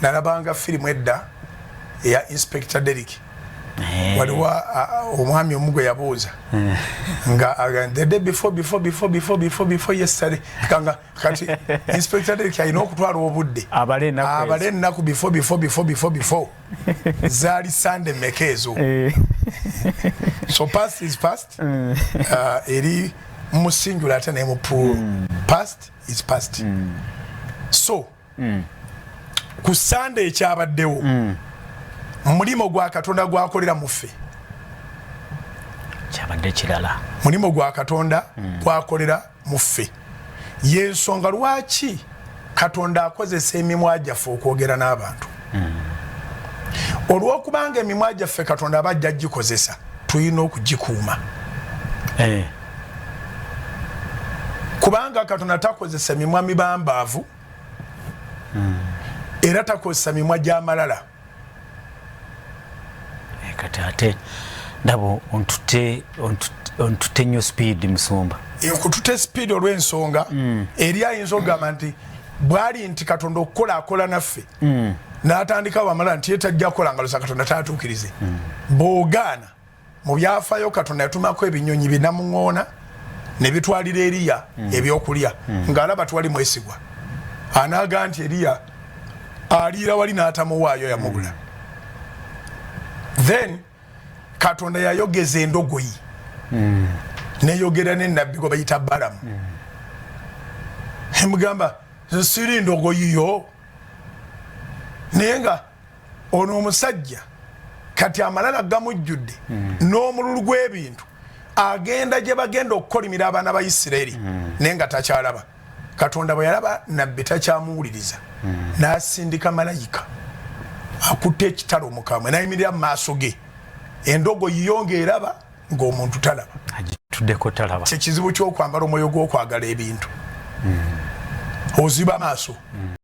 nalabanga firimu edda eya Inspector Derrick waliwo omwami omugwe yabuuza nga the day before yesterday kati Inspector Derrick alina okutwala obudde abale ennaku before zaali Sunday mekezo so past is past eri musinjula ate ne mu past is past so ku Sunday ekyabaddewo mulimo gwa Katonda gwakolera muffe kyabadde kirala mulimo gwa Katonda gwakolera muffe yensonga lwaki Katonda akozesa emimwa gyaffe okwogera n'abantu olw'okubanga emimwa gyaffe Katonda abajja gikozesa tulina okugikuuma kubanga Katonda takozesa mimwa mibambaavu era takozesa mimwa gy'amalala kati ate ndabo ontute nnyo speed musumba okutute speed olw'ensonga eri ayinza okugamba nti bwali nti Katonda okukola akola naffe n'atandika wamala nti yetajja kukola ngalosa Katonda taatuukirize bw'ogaana mu byafaayo Katonda yatumako ebinyonyi binamuŋŋoona ne bitwalira Eriya ebyokulya ng'alaba twali mwesigwa anaaga nti Eriya aliira wali n'atamuwaayo yamugula then Katonda yayogeza endogoyi neyogera n'ennabbi gwe bayita Balamu emugamba siri ndogoyi yo naye nga ono omusajja kati amalala gamujjudde n'omululu gw'ebintu agenda gye bagenda okukolimira abaana ba Isirayiri naye nga takyalaba Katonda bwe yalaba nabbi takyamuwuliriza n'asindika malayika akutte ekitalo mukamwe nayimirira mu maaso ge endogoyi yongeeraba ng'omuntu talaba agituddeko talaba kyekizibu ky'okwambala omwoyo gw'okwagala ebintu oziba maaso